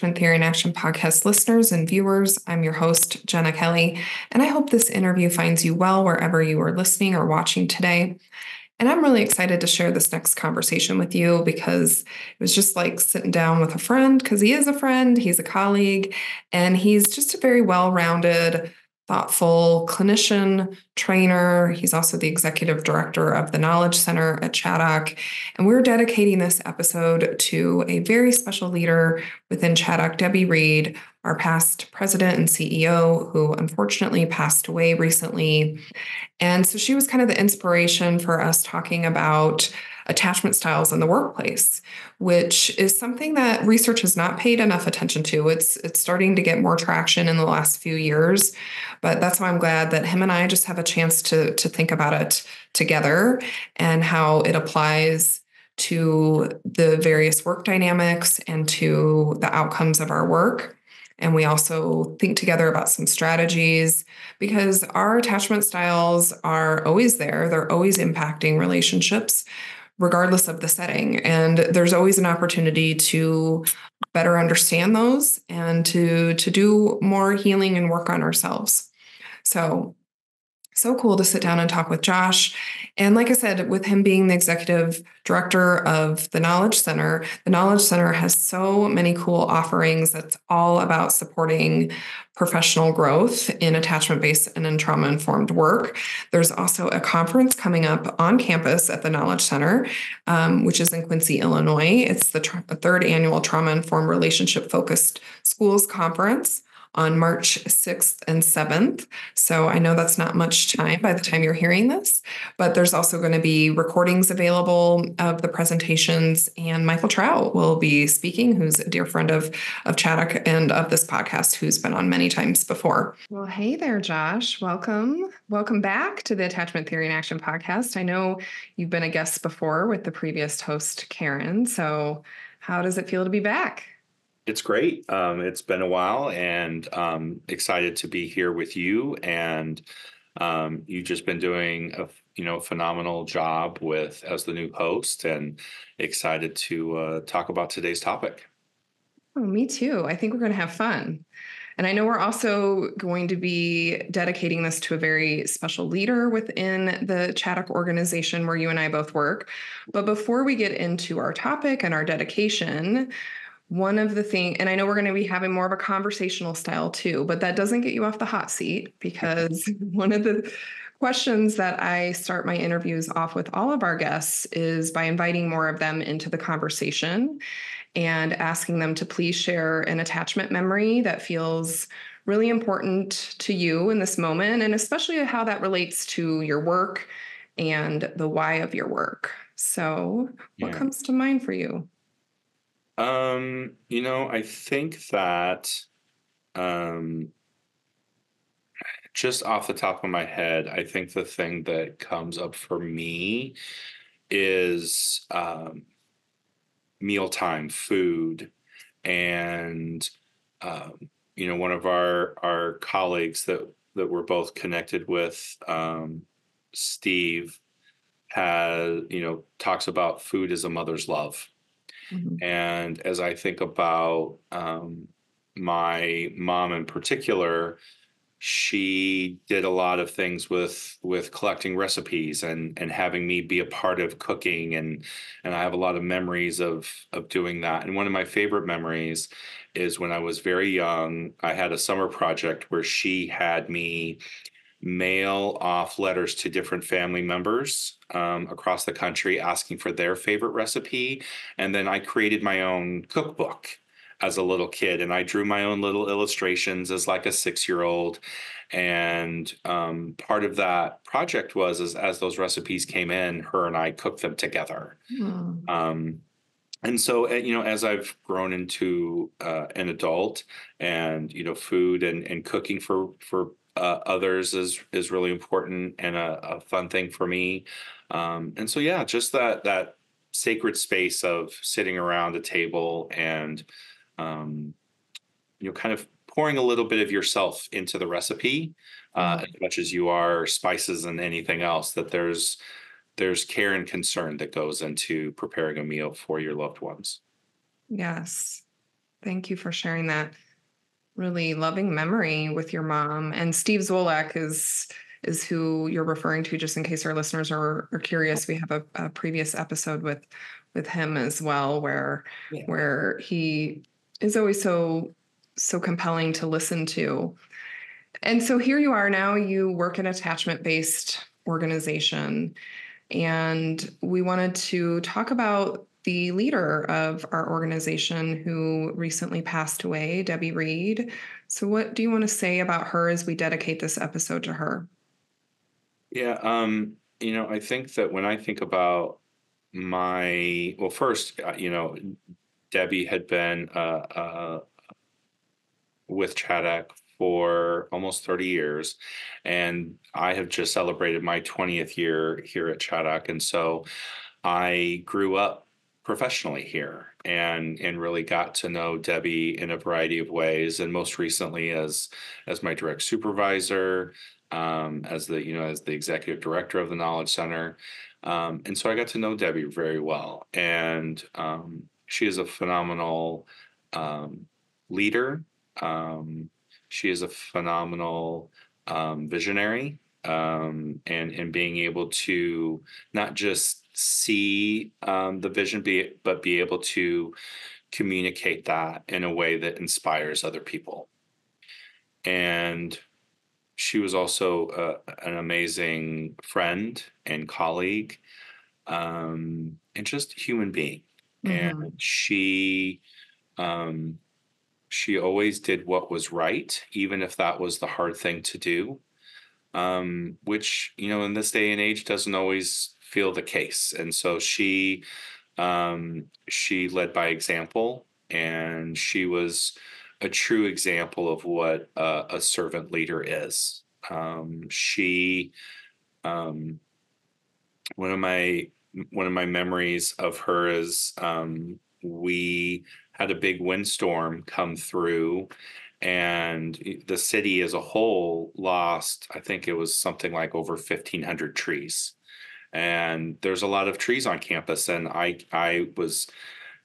Attachment Theory in Action podcast listeners and viewers. I'm your host, Jenna Kelly, and I hope this interview finds you well wherever you are listening or watching today. And I'm really excited to share this next conversation with you because it was just like sitting down with a friend, because he is a friend, he's a colleague, and he's just a very well-rounded, thoughtful clinician, trainer. He's also the executive director of the Knowledge Center at Chaddock. And we're dedicating this episode to a very special leader within Chaddock, Debbie Reed, our past president and CEO, who unfortunately passed away recently. And so she was kind of the inspiration for us talking about attachment styles in the workplace, which is something that research has not paid enough attention to. It's starting to get more traction in the last few years, but that's why I'm glad that him and I just have a chance to think about it together and how it applies to the various work dynamics and to the outcomes of our work. And we also think together about some strategies because our attachment styles are always there. They're always impacting relationships, regardless of the setting. And there's always an opportunity to better understand those and to do more healing and work on ourselves. So cool to sit down and talk with Josh. And like I said, with him being the executive director of the Knowledge Center has so many cool offerings that's all about supporting professional growth in attachment-based and in trauma-informed work. There's also a conference coming up on campus at the Knowledge Center, which is in Quincy, Illinois. It's the third annual Trauma-Informed Relationship-Focused Schools Conference on March 6th and 7th. So I know that's not much time by the time you're hearing this, but there's also going to be recordings available of the presentations, and Michael Trout will be speaking, who's a dear friend of Chaddock and of this podcast, who's been on many times before. Well, hey there, Josh. Welcome. Welcome back to the Attachment Theory in Action podcast. I know you've been a guest before with the previous host, Karen. So how does it feel to be back? It's great. It's been a while, and excited to be here with you. And you've just been doing a phenomenal job as the new host, and excited to talk about today's topic. Oh, me too. I think we're going to have fun. And I know we're also going to be dedicating this to a very special leader within the Chaddock organization where you and I both work. But before we get into our topic and our dedication, one of the things, and I know we're going to be having more of a conversational style too, but that doesn't get you off the hot seat, because one of the questions that I start my interviews off with all of our guests is by inviting more of them into the conversation and asking them to please share an attachment memory that feels really important to you in this moment, and especially how that relates to your work and the why of your work. So what comes to mind for you? I think that just off the top of my head, I think the thing that comes up for me is mealtime food. And one of our colleagues that we're both connected with, Steve, talks about food as a mother's love. Mm-hmm. And as I think about my mom in particular, she did a lot of things with collecting recipes and having me be a part of cooking, and I have a lot of memories of doing that. And one of my favorite memories is when I was very young, I had a summer project where she had me mail off letters to different family members across the country asking for their favorite recipe. And then I created my own cookbook as a little kid, and I drew my own little illustrations as like a 6-year-old. And part of that project was as those recipes came in, her and I cooked them together. And so, as I've grown into an adult, and food and cooking for others is really important and a fun thing for me. And so, yeah, just that sacred space of sitting around a table and, kind of pouring a little bit of yourself into the recipe, as much as you are spices and anything else, that there's care and concern that goes into preparing a meal for your loved ones. Yes. Thank you for sharing that really loving memory with your mom. And Steve Zolak is who you're referring to, just in case our listeners are curious. We have a previous episode with him as well, where he is always so compelling to listen to. And so here you are now, you work in an attachment-based organization, and we wanted to talk about the leader of our organization who recently passed away, Debbie Reed. So what do you want to say about her as we dedicate this episode to her? Yeah, I think that when I think about first, Debbie had been with Chaddock for almost 30 years, and I have just celebrated my 20th year here at Chaddock. And so I grew up professionally here and really got to know Debbie in a variety of ways, and most recently as my direct supervisor, as the executive director of the Knowledge Center. And so I got to know Debbie very well, and she is a phenomenal leader. She is a phenomenal visionary, and being able to not just see the vision, but be able to communicate that in a way that inspires other people. And she was also an amazing friend and colleague, and just a human being. Mm-hmm. And she always did what was right, even if that was the hard thing to do, which, in this day and age doesn't always feel the case. And so she led by example, and she was a true example of what a servant leader is. She one of my memories of her is, we had a big windstorm come through, and the city as a whole lost, I think it was something like over 1,500 trees. And there's a lot of trees on campus, and I was,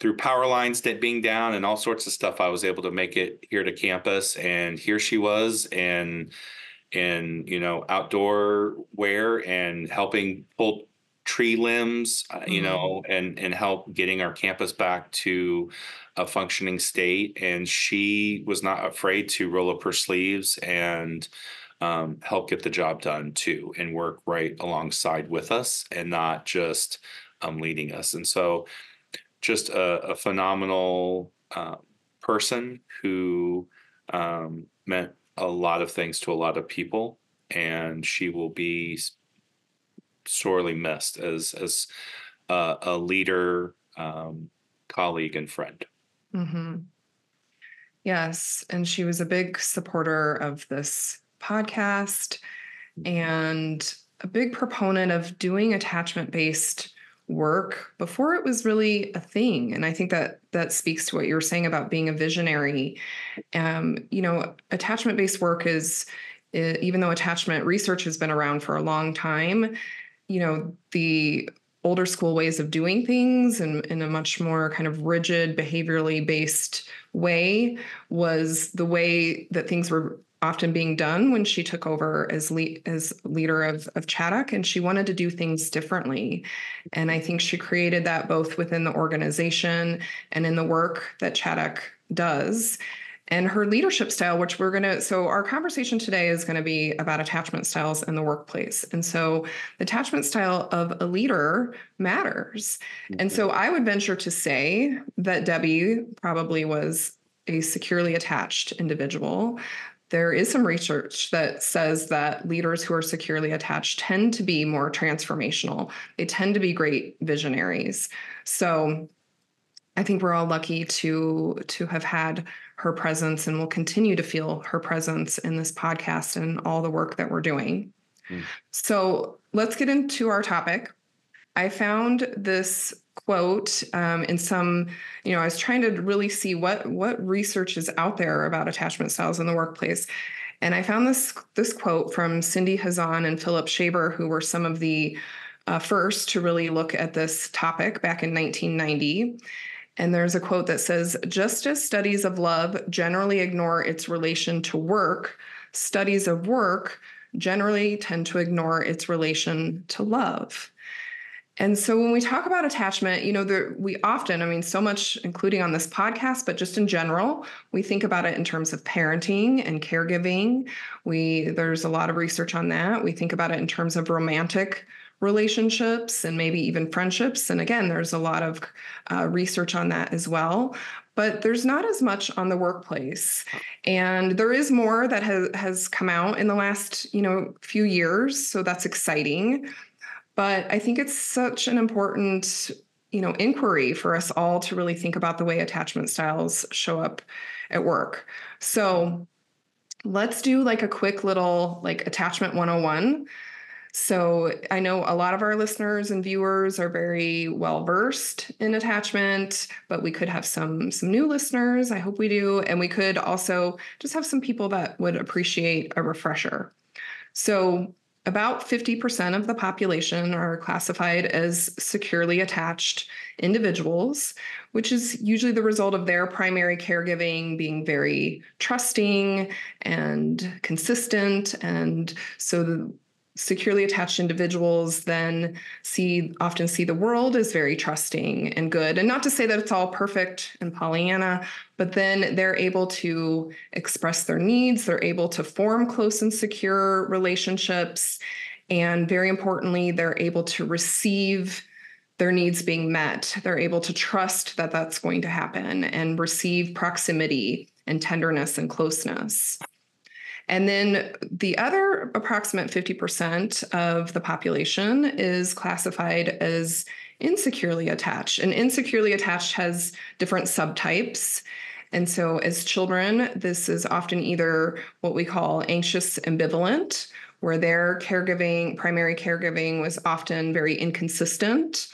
through power lines being down and all sorts of stuff, I was able to make it here to campus, and here she was, and in outdoor wear, and helping pull tree limbs, and help getting our campus back to a functioning state. And she was not afraid to roll up her sleeves and help get the job done too, and work right alongside with us, and not just leading us. And so just a phenomenal person who meant a lot of things to a lot of people, and she will be sorely missed as a leader, colleague, and friend. Mm-hmm. Yes, and she was a big supporter of this podcast and a big proponent of doing attachment-based work before it was really a thing. And I think that speaks to what you were saying about being a visionary. Attachment-based work is, even though attachment research has been around for a long time, the older school ways of doing things and in a much more kind of rigid, behaviorally based way was the way that things were often being done when she took over as leader of Chaddock, and she wanted to do things differently. And I think she created that both within the organization and in the work that Chaddock does. And her leadership style, which so our conversation today is going to be about attachment styles in the workplace. And so the attachment style of a leader matters. Mm-hmm. And so I would venture to say that Debbie probably was a securely attached individual. There is some research that says that leaders who are securely attached tend to be more transformational. They tend to be great visionaries. So I think we're all lucky to have had her presence, and will continue to feel her presence in this podcast and all the work that we're doing. So let's get into our topic. I found this quote in some, I was trying to really see what research is out there about attachment styles in the workplace. And I found this quote from Cindy Hazan and Philip Shaber, who were some of the first to really look at this topic back in 1990. And there's a quote that says, just as studies of love generally ignore its relation to work, studies of work generally tend to ignore its relation to love. And so when we talk about attachment, we often, so much, including on this podcast, but just in general, we think about it in terms of parenting and caregiving. There's a lot of research on that. We think about it in terms of romantic relationships and maybe even friendships. And again, there's a lot of research on that as well. But there's not as much on the workplace. And there is more that has come out in the last, few years. So that's exciting. But I think it's such an important, inquiry for us all to really think about the way attachment styles show up at work. So let's do like a quick little attachment 101. So I know a lot of our listeners and viewers are very well versed in attachment, but we could have some new listeners. I hope we do. And we could also just have some people that would appreciate a refresher. So about 50% of the population are classified as securely attached individuals, which is usually the result of their primary caregiving being very trusting and consistent. And so the securely attached individuals then often see the world as very trusting and good. And not to say that it's all perfect and Pollyanna, but then they're able to express their needs. They're able to form close and secure relationships. And very importantly, they're able to receive their needs being met. They're able to trust that that's going to happen and receive proximity and tenderness and closeness. And then the other approximate 50% of the population is classified as insecurely attached. And insecurely attached has different subtypes. And so as children, this is often either what we call anxious ambivalent, where their primary caregiving was often very inconsistent.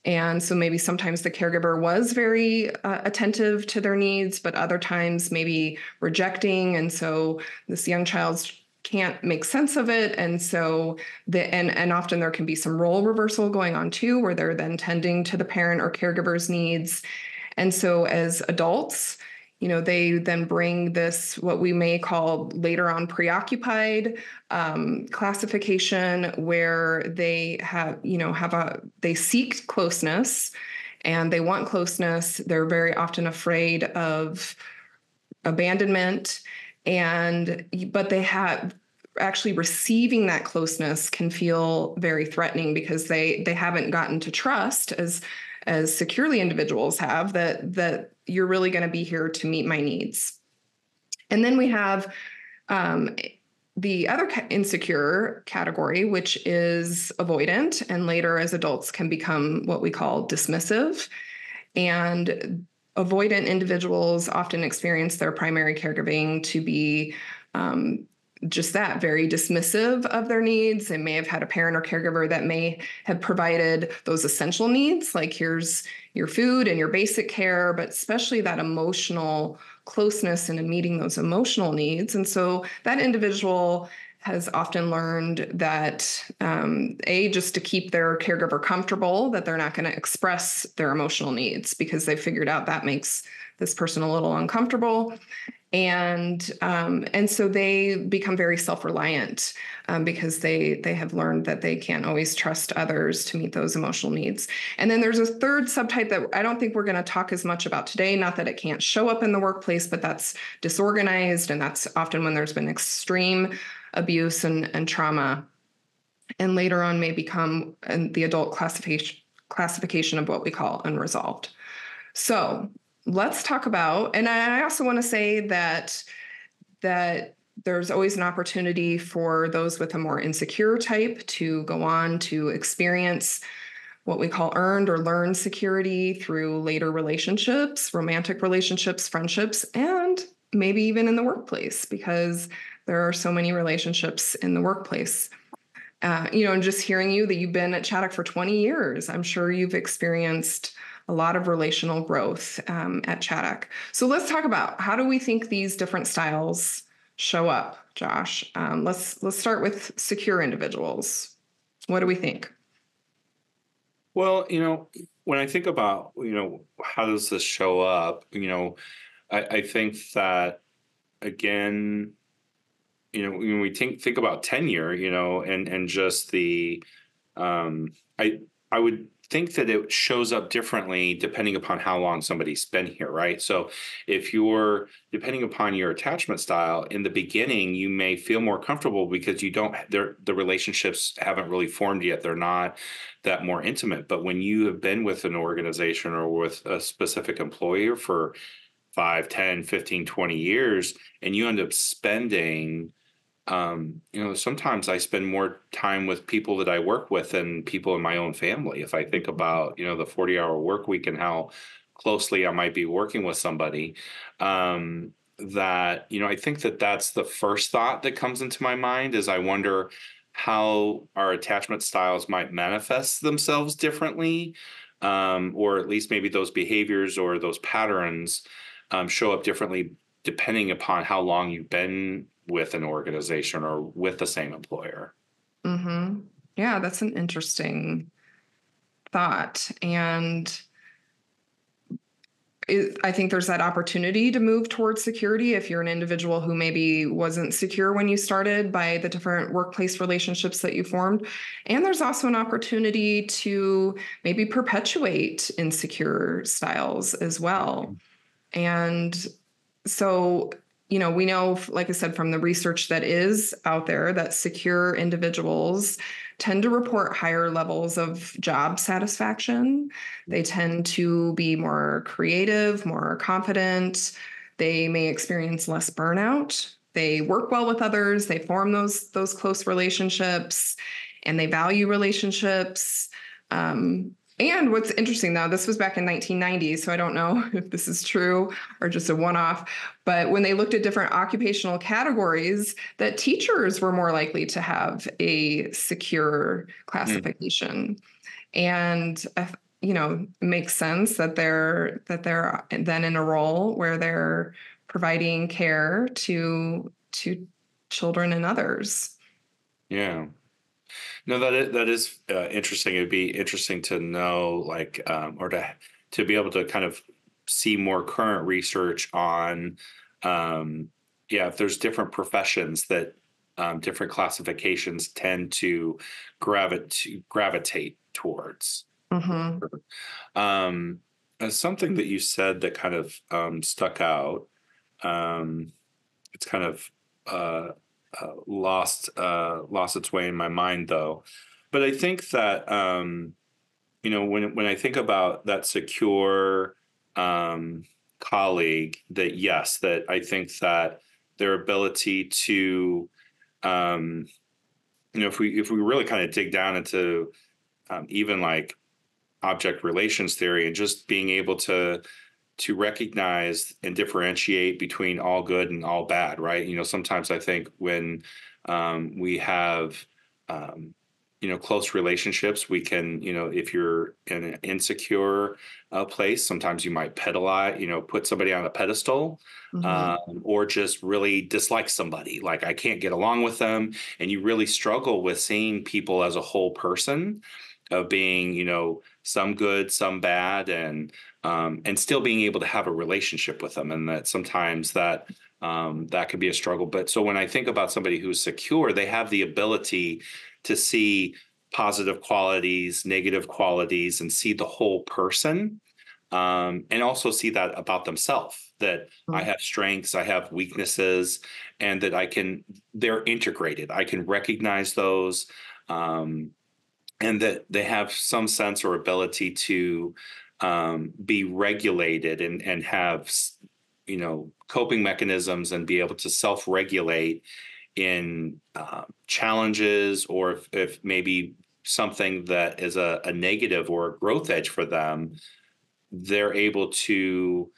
And so maybe sometimes the caregiver was very attentive to their needs, but other times maybe rejecting. And so this young child can't make sense of it. And so and often there can be some role reversal going on too, where they're then tending to the parent or caregiver's needs. And so as adults, they then bring this, what we may call later on preoccupied classification, where they they seek closeness and they want closeness. They're very often afraid of abandonment, but they have actually receiving that closeness can feel very threatening because they haven't gotten to trust as securely individuals have that you're really going to be here to meet my needs. And then we have the other insecure category, which is avoidant, and later as adults can become what we call dismissive. And avoidant individuals often experience their primary caregiving to be just that, very dismissive of their needs. They may have had a parent or caregiver that may have provided those essential needs, like here's your food and your basic care, but especially that emotional closeness and in meeting those emotional needs. And so that individual has often learned that, just to keep their caregiver comfortable, that they're not going to express their emotional needs because they figured out that makes this person a little uncomfortable. And so they become very self-reliant because they have learned that they can't always trust others to meet those emotional needs. And then there's a third subtype that I don't think we're going to talk as much about today. Not that it can't show up in the workplace, but that's disorganized. And that's often when there's been extreme abuse and trauma. And later on may become the adult classification of what we call unresolved. So let's talk about, and I also want to say that there's always an opportunity for those with a more insecure type to go on to experience what we call earned or learned security through later relationships, romantic relationships, friendships, and maybe even in the workplace, because there are so many relationships in the workplace. And just hearing you that you've been at Chaddock for 20 years, I'm sure you've experienced a lot of relational growth at Chaddock. So let's talk about, how do we think these different styles show up, Josh? Let's start with secure individuals. What do we think? Well, when I think about, how does this show up, I think that again, when we think about tenure, and just um, I I would think that it shows up differently depending upon how long somebody's been here, right? So if you're depending upon your attachment style in the beginning, you may feel more comfortable because you don't the relationships haven't really formed yet. They're not that more intimate. But when you have been with an organization or with a specific employer for 5, 10, 15, 20 years, and you end up spending sometimes I spend more time with people that I work with than people in my own family. If I think about, the 40-hour work week and how closely I might be working with somebody, I think that that's the first thought that comes into my mind is I wonder how our attachment styles might manifest themselves differently, or at least maybe those behaviors or those patterns show up differently depending upon how long you've been with an organization or with the same employer. Mm-hmm. Yeah, that's an interesting thought. And I think there's that opportunity to move towards security if you're an individual who maybe wasn't secure when you started by the different workplace relationships that you formed. And there's also an opportunity to maybe perpetuate insecure styles as well. And so, we know, like I said, from the research that is out there, that secure individuals tend to report higher levels of job satisfaction. They tend to be more creative, more confident. They may experience less burnout. They work well with others. They form those close relationships, and they value relationships. And what's interesting now, this was back in 1990, so I don't know if this is true or just a one-off, but when they looked at different occupational categories, that teachers were more likely to have a secure Mm. classification. And it makes sense that they're then in a role where they're providing care to children and others. Yeah. No, that is interesting. It'd be interesting to know, like, or to be able to kind of see more current research on, um, yeah, if there's different professions that different classifications tend to gravitate towards. Mm-hmm. Something that you said that kind of stuck out. Um, it's kind of uh, lost its way in my mind though. But I think that when I think about that secure um, colleague, that yes, that I think that their ability to um, if we really kind of dig down into even like object relations theory and just being able to recognize and differentiate between all good and all bad, right? Sometimes I think when we have, close relationships, we can, if you're in an insecure place, sometimes you might put somebody on a pedestal, Mm-hmm. or just really dislike somebody. Like I can't get along with them. And you really struggle with seeing people as a whole person of being, some good, some bad, and still being able to have a relationship with them. And that sometimes that could be a struggle. But so when I think about somebody who's secure, they have the ability to see positive qualities, negative qualities, and see the whole person. And also see that about themselves, that I have strengths, I have weaknesses, and that they're integrated. I can recognize those. And that they have some sense or ability to be regulated and have coping mechanisms and be able to self-regulate in challenges, or if maybe something that is a negative or a growth edge for them, they're able to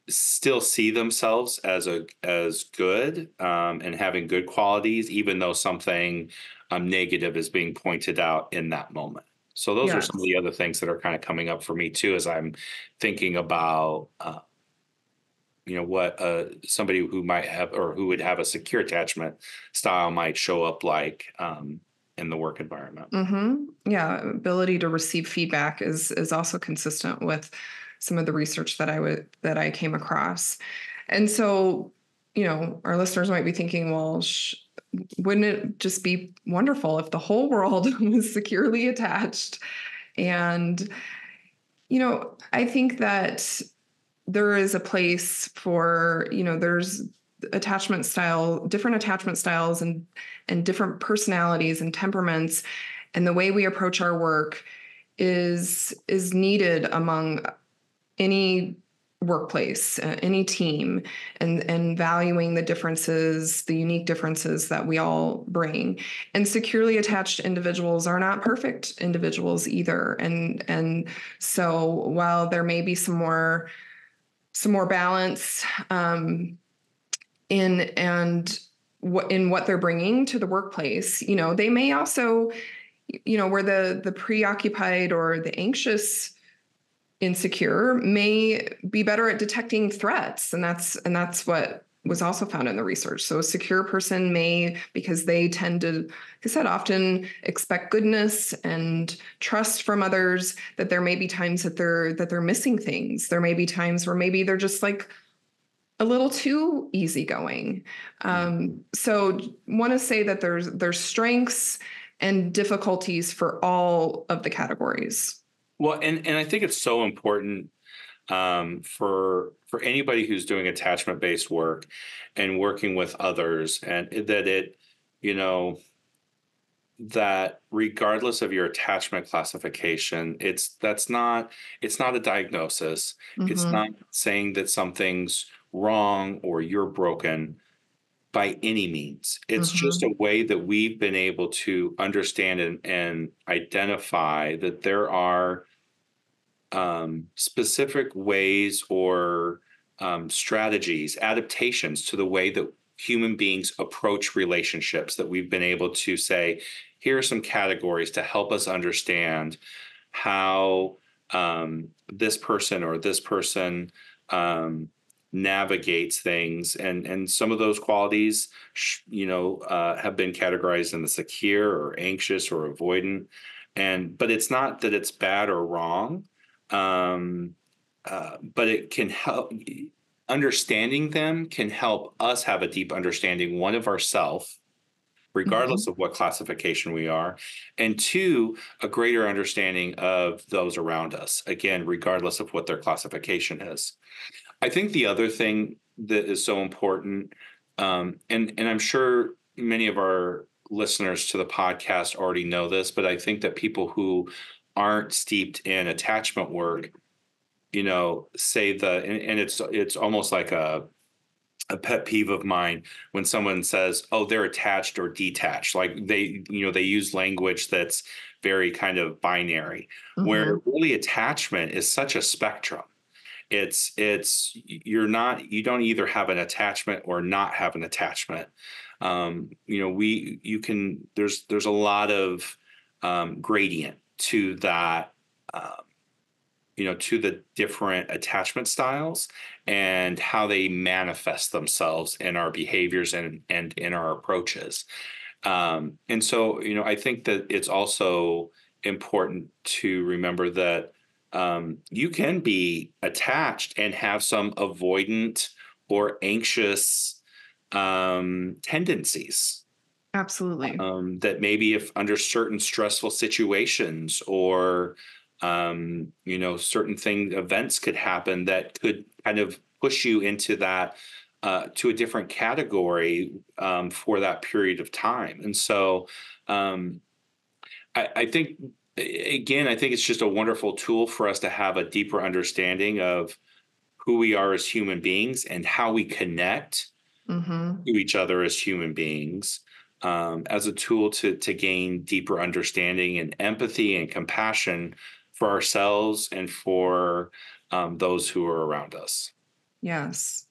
still see themselves as good, and having good qualities, even though something negative is being pointed out in that moment. So those are some of Yes. the other things that are kind of coming up for me too, as I'm thinking about what somebody who might have or who would have a secure attachment style might show up like. in the work environment. Yeah, ability to receive feedback is also consistent with some of the research that I came across. And so, our listeners might be thinking, well, wouldn't it just be wonderful if the whole world was securely attached? And, I think that there is a place for, there's different attachment styles and different personalities and temperaments. And the way we approach our work is needed among any workplace, any team, and valuing the differences, the unique differences that we all bring. And securely attached individuals are not perfect individuals either. And so while there may be some more balance in what they're bringing to the workplace, they may also, where the preoccupied or the anxious insecure may be better at detecting threats, and that's what was also found in the research. So a secure person may, because they tend to, like I said, often expect goodness and trust from others, that there may be times that they're missing things. There may be times where maybe they're just like a little too easygoing. So want to say that there's strengths and difficulties for all of the categories. Well, and I think it's so important for anybody who's doing attachment-based work and working with others, and that regardless of your attachment classification, it's not a diagnosis. It's not saying that something's wrong or you're broken by any means. It's just a way that we've been able to understand and identify that there are specific ways or strategies, adaptations to the way that human beings approach relationships, that we've been able to say, here are some categories to help us understand how this person or this person navigates things. And some of those qualities, have been categorized in the secure or anxious or avoidant. But it's not that it's bad or wrong. But it can help. Understanding them can help us have a deep understanding, one, of ourselves, regardless of what classification we are, and two, a greater understanding of those around us, again, regardless of what their classification is. I think the other thing that is so important, and I'm sure many of our listeners to the podcast already know this, but I think that people who aren't steeped in attachment work, say and it's almost like a pet peeve of mine when someone says, oh, they're attached or detached. Like they use language that's very kind of binary, where really attachment is such a spectrum. You don't either have an attachment or not have an attachment. There's a lot of gradient to that, to the different attachment styles and how they manifest themselves in our behaviors and in our approaches. And so, I think that it's also important to remember that you can be attached and have some avoidant or anxious tendencies. Absolutely. That maybe if under certain stressful situations or certain events could happen that could kind of push you into that to a different category for that period of time. And so I think, again, I think it's just a wonderful tool for us to have a deeper understanding of who we are as human beings and how we connect to each other as human beings, as a tool to gain deeper understanding and empathy and compassion for ourselves and for those who are around us. Yes.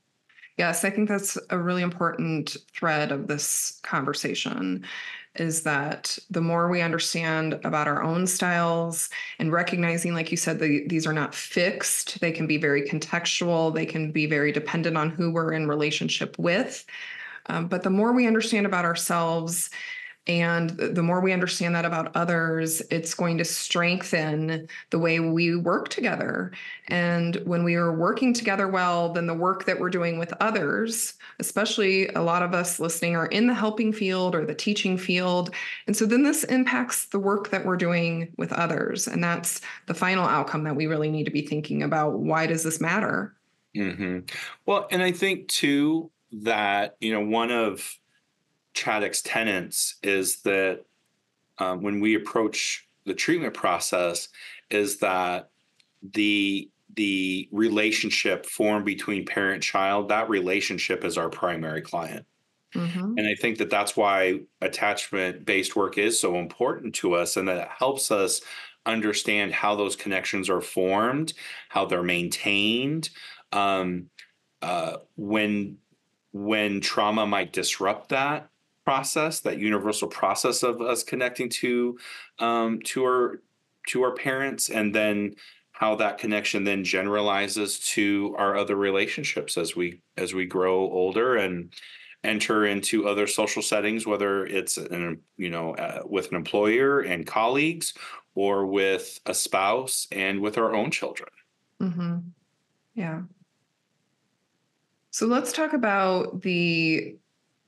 Yes, I think that's a really important thread of this conversation, is that the more we understand about our own styles and recognizing, like you said, these are not fixed. They can be very contextual. They can be very dependent on who we're in relationship with. But the more we understand about ourselves, And the more we understand that about others, it's going to strengthen the way we work together. And when we are working together well, then the work that we're doing with others, especially a lot of us listening are in the helping field or the teaching field. And so then this impacts the work that we're doing with others. And that's the final outcome that we really need to be thinking about. Why does this matter? Well, and I think too that, one of Chaddock's tenets is that when we approach the treatment process, is that the relationship formed between parent child, that relationship is our primary client. And I think that that's why attachment based work is so important to us, and that it helps us understand how those connections are formed, how they're maintained, when trauma might disrupt that process, that universal process of us connecting to our parents, and then how that connection then generalizes to our other relationships as we grow older and enter into other social settings, whether it's with an employer and colleagues, or with a spouse and with our own children. Yeah. So let's talk about the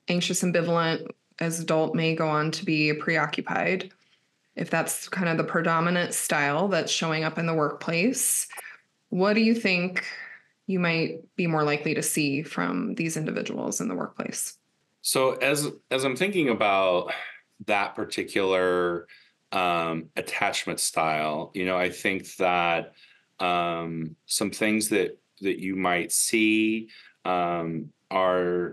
anxious ambivalent as adult may go on to be preoccupied, if that's kind of the predominant style that's showing up in the workplace. What do you think you might be more likely to see from these individuals in the workplace? So as I'm thinking about that particular attachment style, I think that some things that you might see are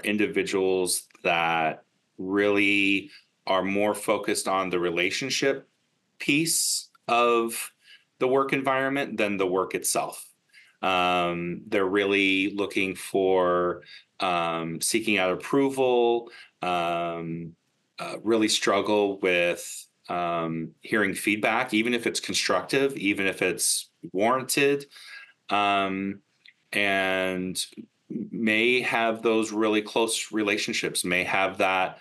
individuals that really are more focused on the relationship piece of the work environment than the work itself. They're really looking for seeking out approval, really struggle with hearing feedback, even if it's constructive, even if it's warranted, and may have those really close relationships, may have that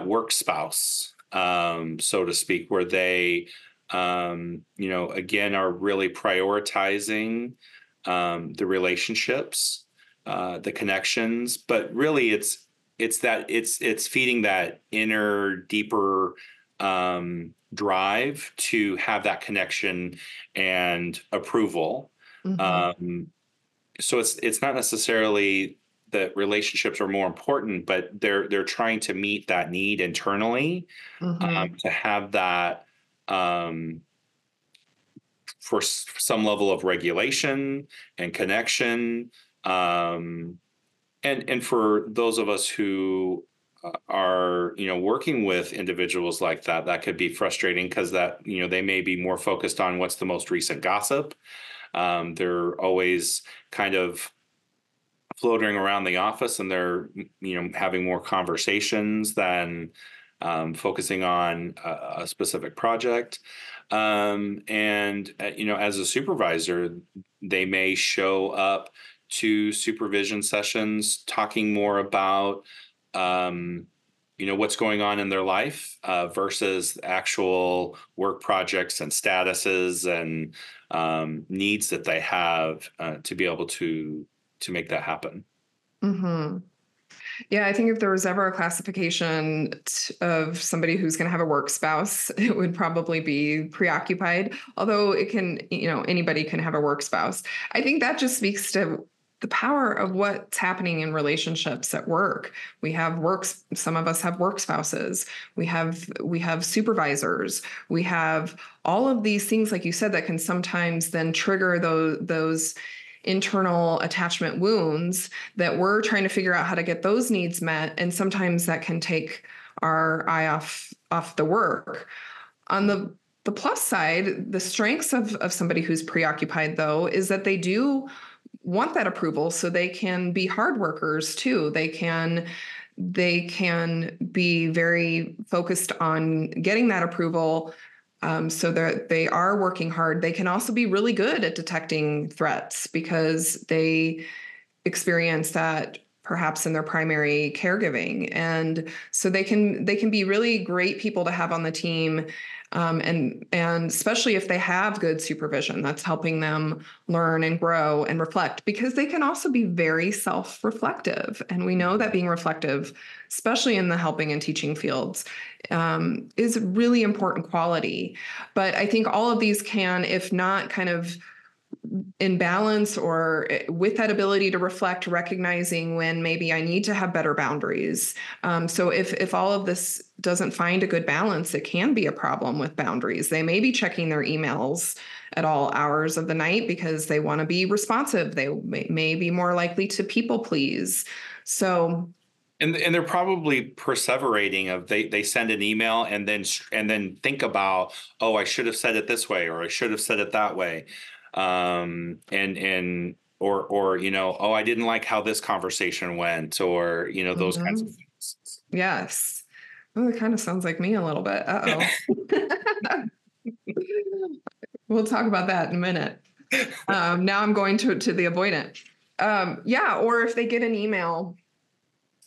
work spouse, so to speak, where they, again, are really prioritizing the relationships, the connections, but really it's feeding that inner, deeper drive to have that connection and approval. So it's not necessarily that relationships are more important, but they're trying to meet that need internally, to have that for some level of regulation and connection. And for those of us who are, working with individuals like that, that could be frustrating because that, they may be more focused on what's the most recent gossip. They're always kind of floating around the office, and they're, having more conversations than focusing on a specific project. As a supervisor, they may show up to supervision sessions talking more about, what's going on in their life versus actual work projects and statuses and needs that they have to be able to make that happen. Yeah, I think if there was ever a classification of somebody who's going to have a work spouse, it would probably be preoccupied, although it can, anybody can have a work spouse. I think that just speaks to the power of what's happening in relationships at work. We have some of us have work spouses. We have supervisors. We have all of these things, like you said, that can sometimes then trigger those internal attachment wounds that we're trying to figure out how to get those needs met. And sometimes that can take our eye off the work. On the plus side, the strengths of somebody who's preoccupied, though, is that they do want that approval, so they can be hard workers too. They can be very focused on getting that approval, so that they are working hard. They can also be really good at detecting threats because they experience that perhaps in their primary caregiving. And so they can be really great people to have on the team. And especially if they have good supervision that's helping them learn and grow and reflect, because they can also be very self-reflective. And we know that being reflective, especially in the helping and teaching fields, is a really important quality. But I think all of these can, if not kind of in balance or with that ability to reflect, recognizing when maybe I need to have better boundaries. So if all of this doesn't find a good balance, it can be a problem with boundaries. They may be checking their emails at all hours of the night because they want to be responsive. They may be more likely to people please. So And they're probably perseverating of they send an email and then think about, oh, I should have said it this way, or I should have said it that way. Or oh, I didn't like how this conversation went, or those kinds of things. Yes. Oh, it kind of sounds like me a little bit. Uh-oh. We'll talk about that in a minute. Now I'm going to the avoidant. Yeah, or if they get an email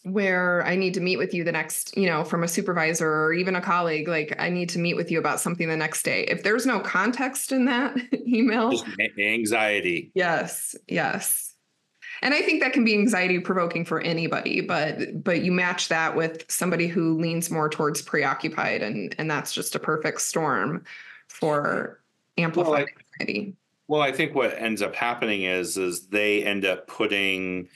where I need to meet with you the next, from a supervisor or even a colleague, like I need to meet with you about something the next day. If there's no context in that email, just anxiety. Yes. And I think that can be anxiety provoking for anybody, but you match that with somebody who leans more towards preoccupied, and that's just a perfect storm for amplified anxiety. Well, I think what ends up happening is they end up putting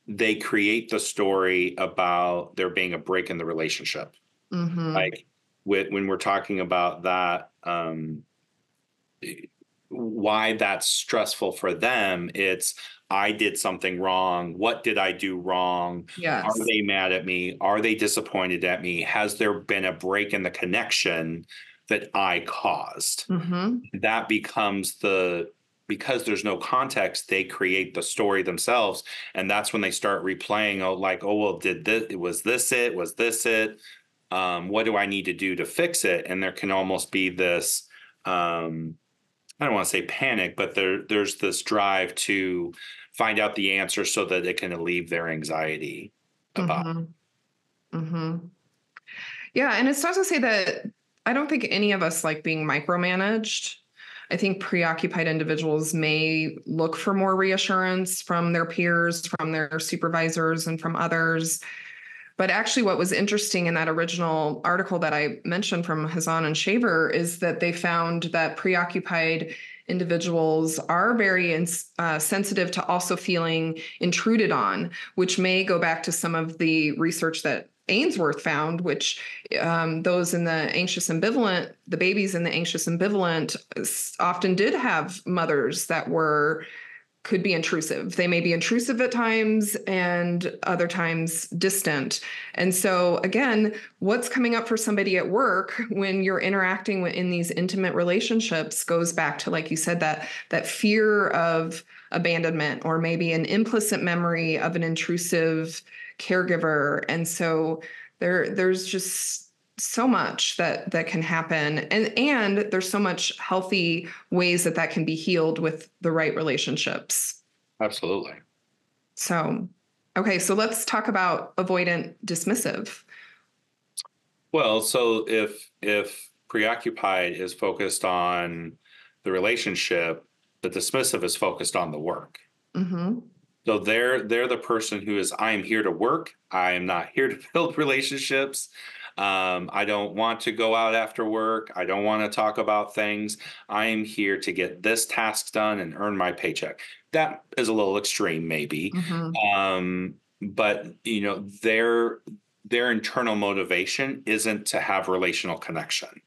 they create the story about there being a break in the relationship. Mm-hmm. Like when we're talking about that, why that's stressful for them, it's I did something wrong. What did I do wrong? Yes. Are they mad at me? Are they disappointed at me? Has there been a break in the connection that I caused? Mm-hmm. That becomes because there's no context, they create the story themselves. And that's when they start replaying, well, was this it? What do I need to do to fix it? And there can almost be this, I don't want to say panic, but there's this drive to find out the answer so that it can alleviate their anxiety about it. Mm-hmm. Mm-hmm. Yeah, and it's not to say that I don't think any of us like being micromanaged. I think preoccupied individuals may look for more reassurance from their peers, from their supervisors, and from others. But actually, what was interesting in that original article that I mentioned from Hazan and Shaver is that they found that preoccupied individuals are very sensitive to also feeling intruded on, which may go back to some of the research that Ainsworth found, which those in the anxious ambivalent, the babies in the anxious ambivalent often did have mothers that could be intrusive. They may be intrusive at times and other times distant. And so again, what's coming up for somebody at work when you're interacting in these intimate relationships goes back to, like you said, that fear of abandonment, or maybe an implicit memory of an intrusive caregiver. And so there's just so much that can happen, and there's so much healthy ways that can be healed with the right relationships. Absolutely. So, okay, so let's talk about avoidant dismissive. Well, so if preoccupied is focused on the relationship, the dismissive is focused on the work. Mm-hmm. So they're the person who is, I am here to work. I am not here to build relationships. I don't want to go out after work. I don't want to talk about things. I am here to get this task done and earn my paycheck. That is a little extreme, maybe. Mm-hmm. But their internal motivation isn't to have relational connection.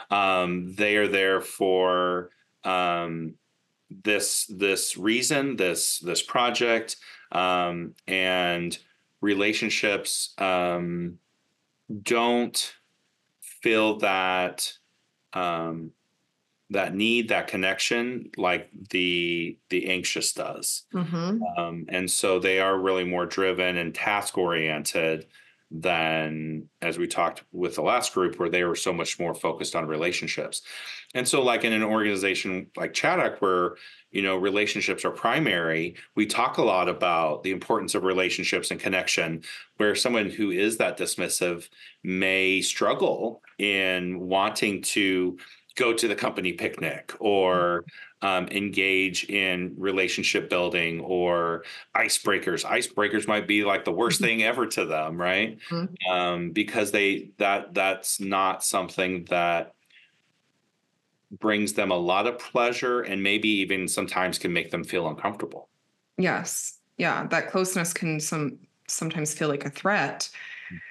They are there for this reason, this project, and relationships don't feel that need, that connection, like the anxious does. Mm-hmm. And so they are really more driven and task oriented than, as we talked with the last group, where they were so much more focused on relationships. And so, like in an organization like Chaddock, where relationships are primary, we talk a lot about the importance of relationships and connection, where someone who is that dismissive may struggle in wanting to go to the company picnic or engage in relationship building or icebreakers. Icebreakers might be like the worst thing ever to them, right? Because that's not something that brings them a lot of pleasure, and maybe even sometimes can make them feel uncomfortable. Yes. Yeah. That closeness can sometimes feel like a threat.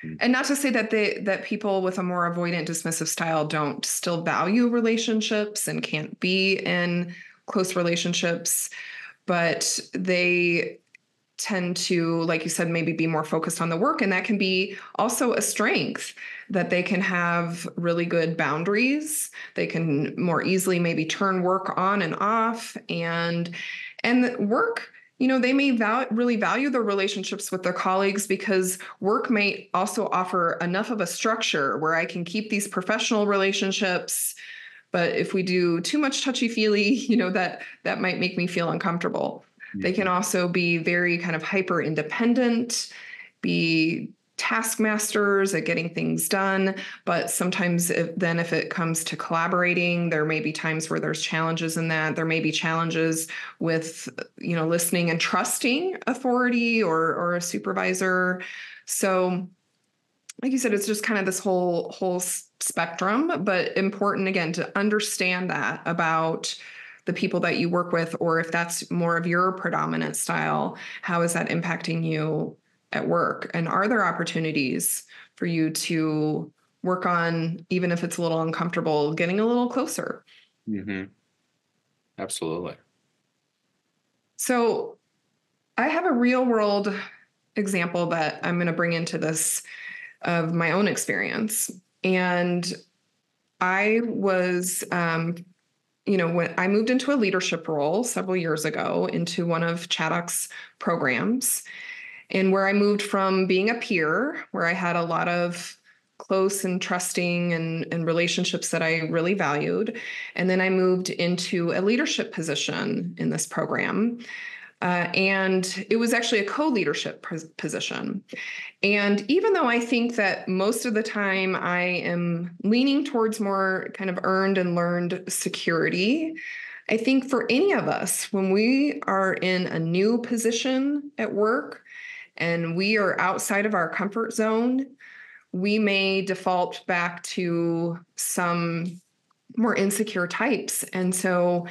Mhm. And not to say that people with a more avoidant, dismissive style don't still value relationships and can't be in close relationships, but they tend to, like you said, maybe be more focused on the work. And that can be also a strength, that they can have really good boundaries. They can more easily maybe turn work on and off. And work, they may really value their relationships with their colleagues, because work may also offer enough of a structure where I can keep these professional relationships. But if we do too much touchy-feely, that might make me feel uncomfortable. They can Mhm. also be very kind of hyper independent, be taskmasters at getting things done. But sometimes if it comes to collaborating, there may be times where there's challenges in that. There may be challenges with, listening and trusting authority or a supervisor. So, like you said, it's just kind of this whole spectrum, but important again to understand that about the people that you work with, or if that's more of your predominant style, how is that impacting you at work? And are there opportunities for you to work on, even if it's a little uncomfortable, getting a little closer? Mhm. Absolutely. So I have a real world example that I'm going to bring into this of my own experience. And I was, when I moved into a leadership role several years ago into one of Chaddock's programs, and where I moved from being a peer, where I had a lot of close and trusting and relationships that I really valued. And then I moved into a leadership position in this program. And it was actually a co-leadership position. And even though I think that most of the time I am leaning towards more kind of earned and learned security, I think for any of us, when we are in a new position at work and we are outside of our comfort zone, we may default back to some more insecure types. And so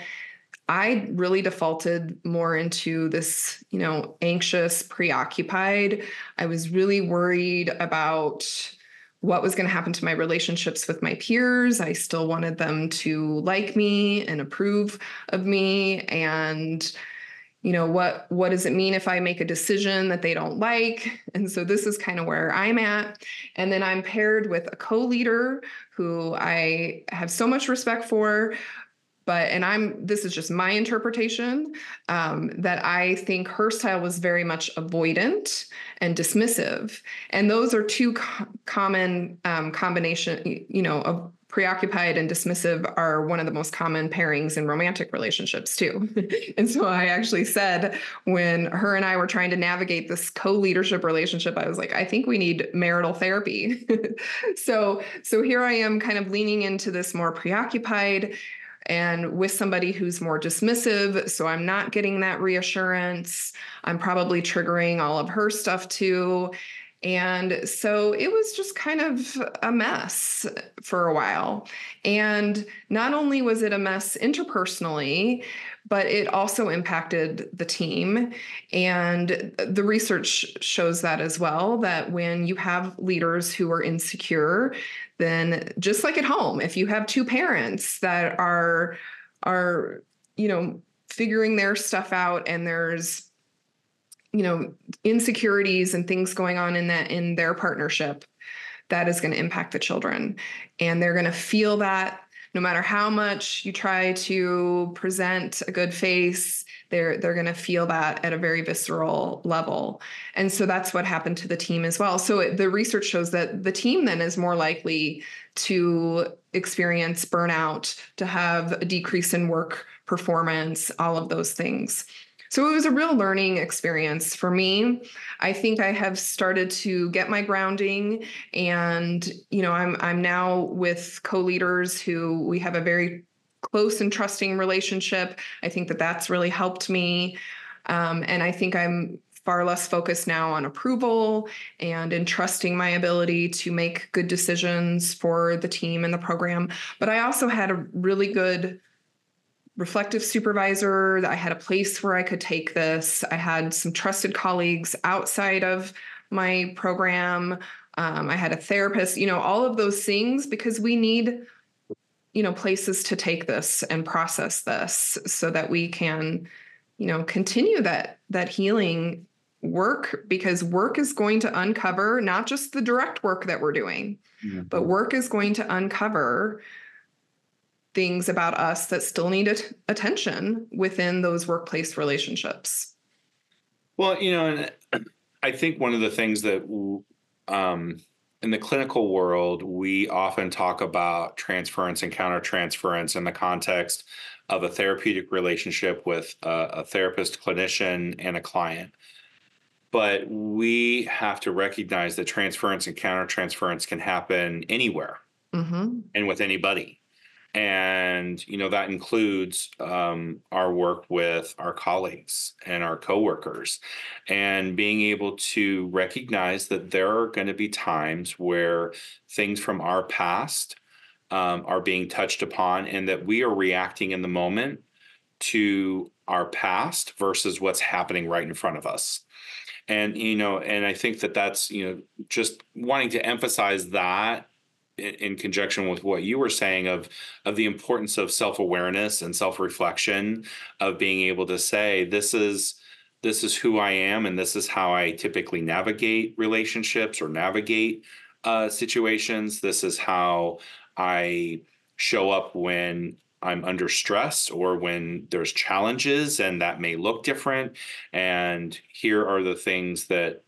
I really defaulted more into this, anxious, preoccupied. I was really worried about what was going to happen to my relationships with my peers. I still wanted them to like me and approve of me. And, what does it mean if I make a decision that they don't like? And so this is kind of where I'm at. And then I'm paired with a co-leader who I have so much respect for, this is just my interpretation, that I think her style was very much avoidant and dismissive. And those are two common combination, of preoccupied and dismissive are one of the most common pairings in romantic relationships too. And so I actually said, when her and I were trying to navigate this co-leadership relationship, I was like, I think we need marital therapy. So here I am kind of leaning into this more preoccupied and with somebody who's more dismissive. So I'm not getting that reassurance. I'm probably triggering all of her stuff too. And so it was just kind of a mess for a while. And not only was it a mess interpersonally, but it also impacted the team. And the research shows that as well, that when you have leaders who are insecure, then just like at home, if you have two parents that are figuring their stuff out, and there's insecurities and things going on in their partnership, that is going to impact the children, and they're going to feel that. No matter how much you try to present a good face, they're going to feel that at a very visceral level. And so that's what happened to the team as well. So the research shows that the team then is more likely to experience burnout, to have a decrease in work performance, all of those things. So it was a real learning experience for me. I think I have started to get my grounding, and I'm now with co-leaders who we have a very close and trusting relationship. I think that that's really helped me, and I think I'm far less focused now on approval and in trusting my ability to make good decisions for the team and the program. But I also had a really good reflective supervisor. I had a place where I could take this. I had some trusted colleagues outside of my program. I had a therapist, all of those things, because we need, places to take this and process this so that we can, continue that healing work, because work is going to uncover not just the direct work that we're doing, but work is going to uncover things about us that still need attention within those workplace relationships. Well, and I think one of the things that in the clinical world, we often talk about transference and countertransference in the context of a therapeutic relationship with a therapist, clinician, and a client. But we have to recognize that transference and countertransference can happen anywhere and with anybody. And, that includes our work with our colleagues and our coworkers, and being able to recognize that there are going to be times where things from our past are being touched upon, and that we are reacting in the moment to our past versus what's happening right in front of us. And, and I think that that's, just wanting to emphasize that in conjunction with what you were saying of the importance of self-awareness and self-reflection, of being able to say, this is who I am, and this is how I typically navigate relationships or navigate situations. This is how I show up when I'm under stress or when there's challenges, and that may look different. And here are the things that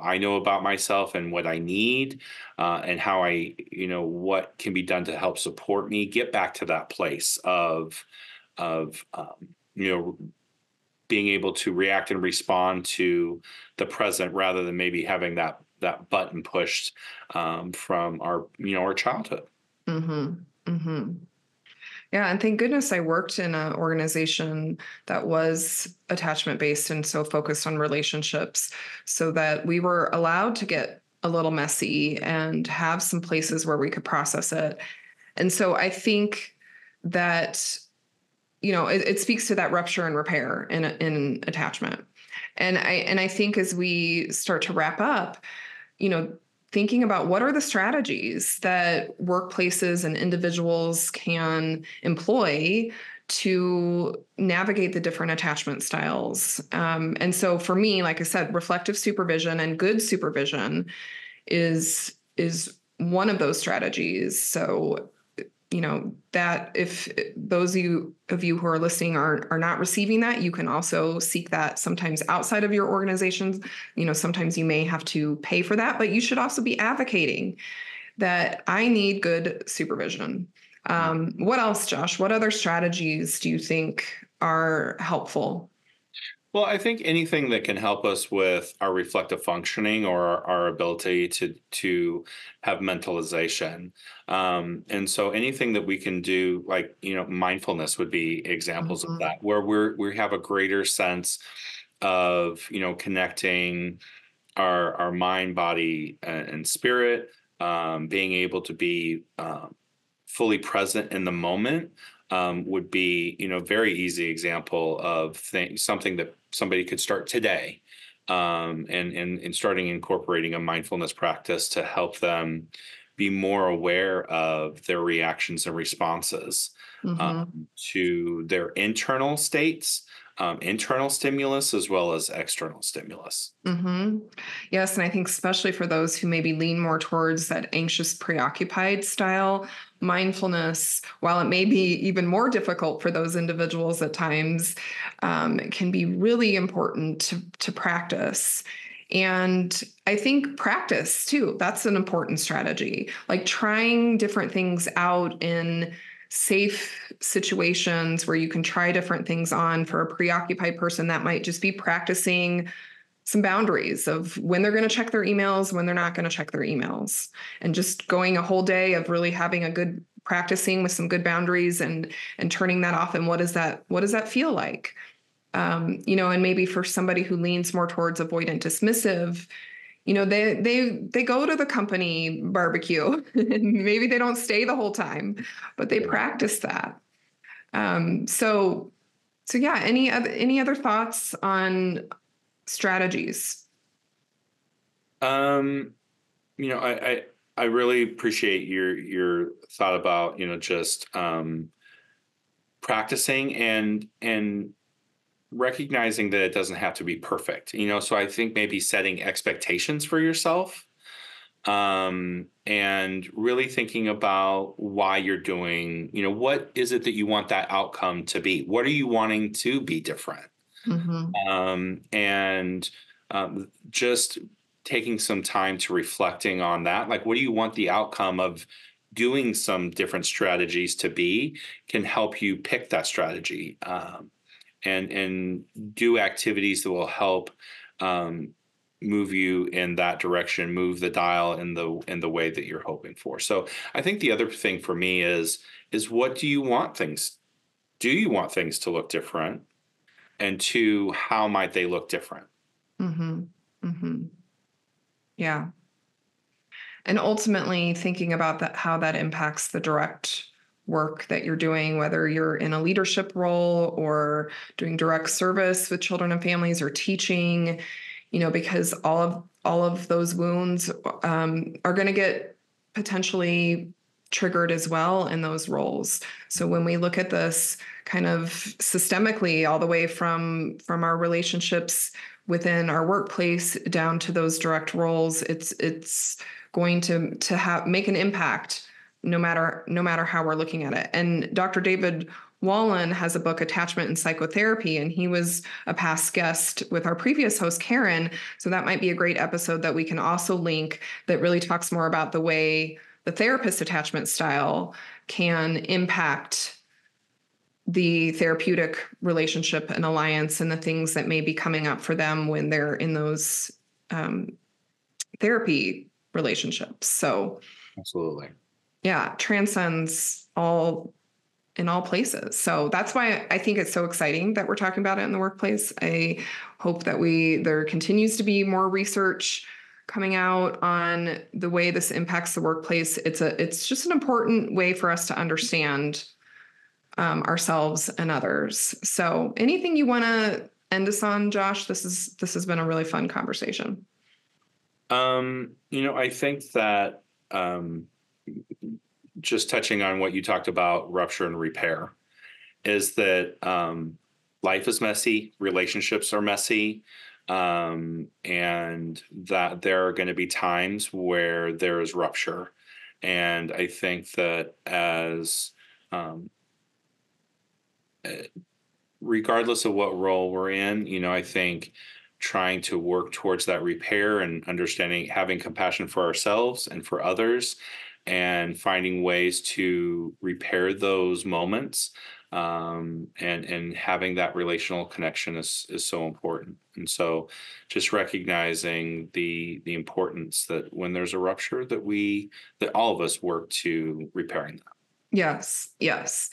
I know about myself and what I need, and how what can be done to help support me get back to that place of being able to react and respond to the present, rather than maybe having that button pushed from our childhood. Yeah, and thank goodness I worked in an organization that was attachment based and so focused on relationships, so that we were allowed to get a little messy and have some places where we could process it. And so I think that, it speaks to that rupture and repair in attachment. And I think as we start to wrap up, thinking about what are the strategies that workplaces and individuals can employ to navigate the different attachment styles. And so for me, like I said, reflective supervision and good supervision is one of those strategies. So, that if those of you who are listening are not receiving that, you can also seek that sometimes outside of your organizations. Sometimes you may have to pay for that, but you should also be advocating that I need good supervision. What else, Josh? What other strategies do you think are helpful? Well, I think anything that can help us with our reflective functioning, or our ability to have mentalization. And so anything that we can do, like, mindfulness would be examples of that, where we have a greater sense of, connecting our mind, body, and spirit, being able to be fully present in the moment. Would be, very easy example of something that somebody could start today, and starting incorporating a mindfulness practice to help them be more aware of their reactions and responses to their internal states, internal stimulus as well as external stimulus. Mm-hmm. Yes, and I think especially for those who maybe lean more towards that anxious, preoccupied style, mindfulness, while it may be even more difficult for those individuals at times, can be really important to practice. And I think practice too, that's an important strategy. Like trying different things out in safe situations where you can try different things on. For a preoccupied person, that might just be practicing some boundaries of when they're going to check their emails, when they're not going to check their emails, and just going a whole day of really having a good practicing with some good boundaries and turning that off. And what does that feel like? And maybe for somebody who leans more towards avoidant dismissive, they go to the company barbecue and maybe they don't stay the whole time, but they practice that. So yeah, any other thoughts on strategies? I really appreciate your thought about, just practicing and recognizing that it doesn't have to be perfect. So I think maybe setting expectations for yourself, and really thinking about why you're doing, what is it that you want that outcome to be? What are you wanting to be different? Mm-hmm. And just taking some time to reflecting on that. Like, what do you want the outcome of doing some different strategies to be, can help you pick that strategy, and do activities that will help move you in that direction, move the dial in the way that you're hoping for. So I think the other thing for me is what do you want things? Do you want things to look different? And two, how might they look different? Mm-hmm. Mm-hmm. Yeah. And ultimately thinking about that, how that impacts the direct work that you're doing, whether you're in a leadership role or doing direct service with children and families or teaching, because all of those wounds are going to get potentially triggered as well in those roles. So when we look at this kind of systemically, all the way from our relationships within our workplace down to those direct roles, it's going to make an impact no matter how we're looking at it. And Dr. David Wallen has a book, Attachment and Psychotherapy, and he was a past guest with our previous host, Karen. So that might be a great episode that we can also link, that really talks more about the way the therapist attachment style can impact the therapeutic relationship and alliance and the things that may be coming up for them when they're in those therapy relationships. So Absolutely. yeah, transcends in all places. So that's why I think it's so exciting that we're talking about it in the workplace. I hope that there continues to be more research coming out on the way this impacts the workplace. It's just an important way for us to understand ourselves and others. So anything you want to end us on, Josh? This has been a really fun conversation. I think that just touching on what you talked about, rupture and repair, is that life is messy, relationships are messy, and that there are going to be times where there is rupture. And I think that as regardless of what role we're in, I think trying to work towards that repair and understanding, having compassion for ourselves and for others, and finding ways to repair those moments, and having that relational connection is so important. And so just recognizing the importance that when there's a rupture, that all of us work to repairing that. Yes.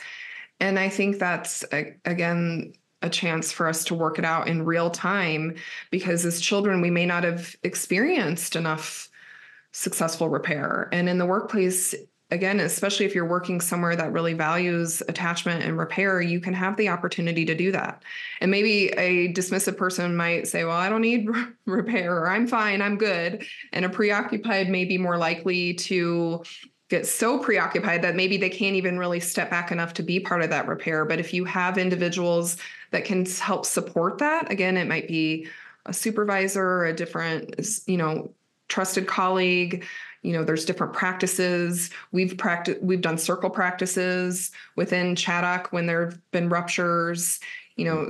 And I think that's, again, a chance for us to work it out in real time, because as children, we may not have experienced enough successful repair. And in the workplace, again, especially if you're working somewhere that really values attachment and repair, you can have the opportunity to do that. And maybe a dismissive person might say, well, I don't need repair, or I'm fine, I'm good. And a preoccupied may be more likely to get so preoccupied that maybe they can't even really step back enough to be part of that repair. But if you have individuals that can help support that, again, it might be a supervisor, a different, trusted colleague. There's different practices. We've done circle practices within Chaddock when there have been ruptures.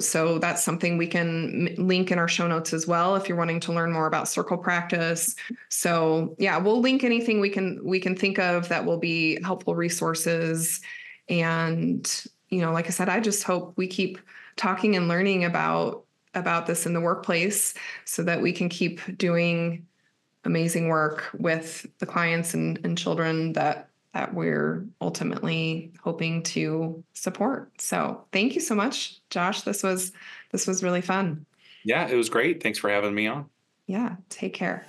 So that's something we can link in our show notes as well if you're wanting to learn more about circle practice. So yeah, we'll link anything we can think of that will be helpful resources. And like I said, I just hope we keep talking and learning about this in the workplace so that we can keep doing amazing work with the clients and children that we're ultimately hoping to support. So thank you so much, Josh. This was really fun. Yeah, it was great. Thanks for having me on. Yeah, take care.